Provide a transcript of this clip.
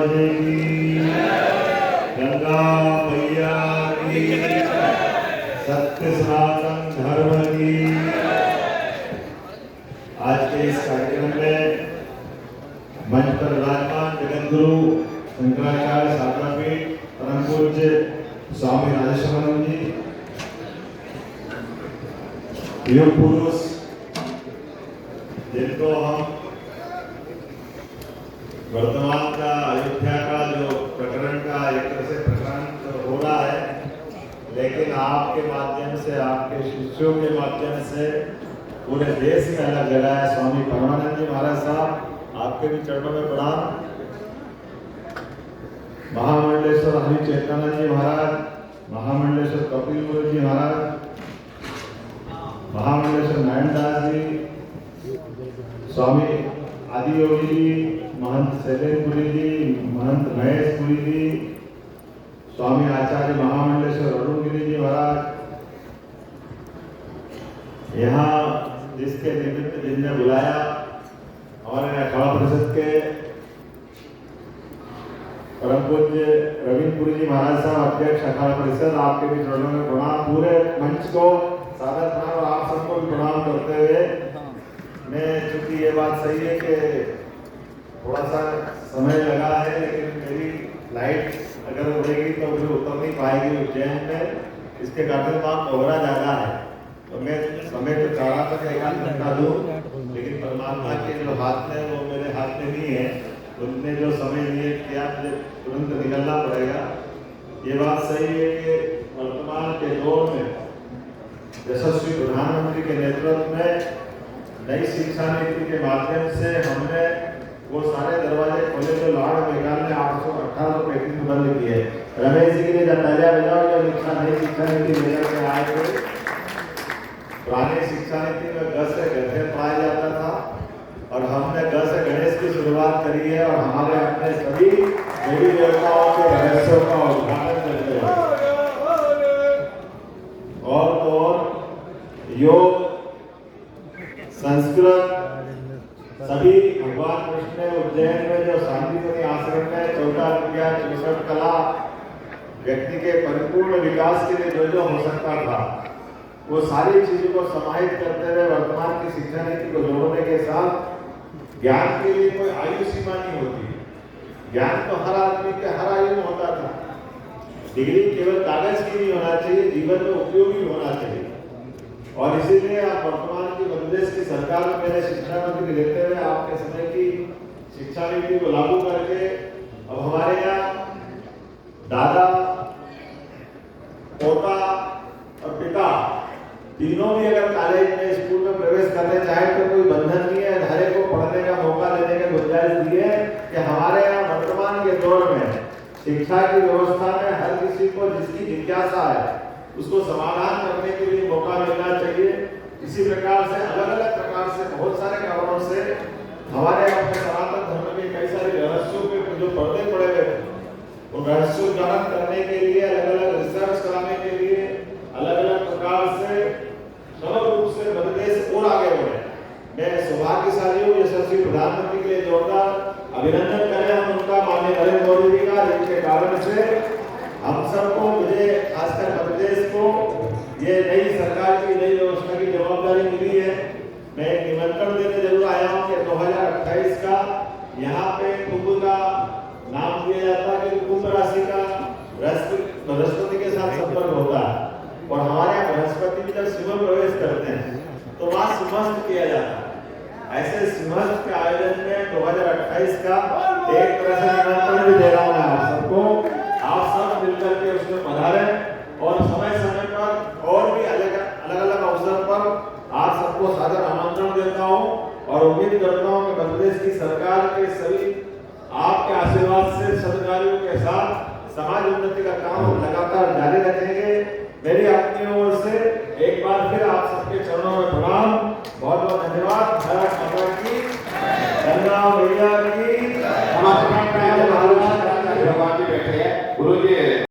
महाराज की, गंगा मैया की, सत्य सनातन धर्म की। आज के इस कार्यक्रम में मंच पर विराजमान जगतगुरु शंकराचार्य शारदापीठ परम पूज्य स्वामी राजेश्वरानंद जी, युग पुरुष जिनको हम वर्तमान का अयोध्या का जो प्रकरण का एक तरह से प्रकरण तो हो रहा है, लेकिन आपके माध्यम से, आपके शिष्यों के माध्यम से पूरे देश में अलग जगह है। स्वामी परमानंद जी महाराज साहब, आपके भी चरणों में प्रणाम। महामंडलेश्वर हरि चेतनानंद जी महाराज, महामंडलेश्वर कपिल गुरु जी महाराज, महामंडलेश्वर नारायणदास जी, स्वामी आदि योगी जी, महंत शैलेंद्रपुरी जी, महंत महेशपुरी जी, स्वामी आचार्य महामंडलेश्वर अरुणगिरी जी महाराज, यहाँ जिसके निमित्त जिनने बुलाया हमारे अखाड़ा परिषद के परम पूज्य रविंद्रपुरी जी महाराज साहब, अध्यक्ष अखाड़ा परिषद, आपके भी चरणों में प्रणाम। पूरे मंच को सादर प्रणाम और आप सबको भी प्रणाम करते हुए, मैं चूंकि ये बात सही है कि थोड़ा सा समय लगा है, लेकिन मेरी फ्लाइट अगर उड़ेगी तो मुझे उतर नहीं पाएगी उज्जैन में, इसके कारण वहाँ कोहरा ज़्यादा है। तो मैं समय तो चाह रहा था कि 1 घंटा दूँ, लेकिन परमात्मा के जो हाथ में वो मेरे हाथ में नहीं है। उनने जो समय लिए किया, मुझे तुरंत निकलना पड़ेगा। ये बात सही है कि वर्तमान के दौर में यशस्वी प्रधानमंत्री के नेतृत्व में नई शिक्षा नीति के माध्यम से हमने वो सारे दरवाजे खोले जो लाड़ मेघालय 818 बंद किए। रमेश जी के लिए तालियां बजाओ जो नई शिक्षा नीति लेकर के आए थे। पुरानी शिक्षा नीति में ग से गधे पढ़ाया जाता था और हमने ग से गणेश की शुरुआत करी है और हमारे अपने सभी देवी देवताओं के रहस्यों का उद्घाटन करते हैं। और योग, संस्कृत, सभी भगवान कृष्ण ने उज्जैन में जो शांतिपुरी आश्रम में 14 विद्या 64 कला व्यक्ति के परिपूर्ण विकास के लिए जो जो हो सकता था, वो सारी चीजों को समाहित करते हुए वर्तमान की शिक्षा नीति को जोड़ने के साथ ज्ञान के लिए कोई आयु सीमा नहीं होती। ज्ञान तो हर आदमी के हर आयु में होता था। डिग्री केवल कागज की नहीं होना चाहिए, जीवन में उपयोगी होना चाहिए। और इसीलिए आप वर्तमान की मध्य प्रदेश की सरकार में मेरे शिक्षा मंत्री लेते हुए आपके समय की शिक्षा नीति को लागू करके अब हमारे यहाँ दादा, पोता और पिता तीनों भी अगर कॉलेज में, स्कूल में प्रवेश करने चाहे तो कोई बंधन नहीं है। हर एक को पढ़ने का मौका देने की गुंजाइश दी है कि हमारे यहाँ वर्तमान के दौर में शिक्षा की व्यवस्था में हर किसी को जिसकी जिज्ञासा है उसको समाधान करने के लिए मौका मिलना चाहिए। इसी प्रकार से अलग अलग प्रकार से बहुत सारे कारणों से हमारे अपने सनातन धर्म के कई सारे रहस्यों के जो पर्दे पड़े हुए थे, वो रहस्योद्धारण करने के लिए, अलग अलग रिसर्च कराने के लिए, अलग अलग प्रकार से सरल रूप से मध्य प्रदेश और आगे बढ़े। मैं सौभाग्यशाली हूँ, यशस्वी प्रधानमंत्री के लिए जोरदार अभिनंदन करें हम उनका, माननीय नरेंद्र मोदी जी का, जिनके कारण से हम सबको, मुझे खासकर मध्य प्रदेश को ये नई सरकार की नई व्यवस्था की जवाबदारी मिली है। मैं निमंत्रण देने जरूर आया हूँ कि 2028 का यहाँ पे कुंभ का नाम दिया जाता है कि कुंभ राशि का बृहस्पति के साथ संपर्क होता है और हमारे यहाँ बृहस्पति भी जब सिंह प्रवेश करते हैं तो वहाँ सिंहस्थ किया जाता है। ऐसे सिंहस्थ के आयोजन में 2028 का एक तरह से निमंत्रण भी दे रहा हूँ मैं आप सबको। आप सब मिलकर के उसमें पधारें और समय समय पर और भी अलग अलग अवसर पर आप सबको सादर आमंत्रण देता हूं और उम्मीद करता हूं कि मध्य प्रदेश की सरकार के सभी आपके आशीर्वाद से सदकार्यों के साथ समाज उन्नति का काम लगातार जारी रखेंगे। मेरी अपनी ओर से एक बार फिर आप सबके चरणों में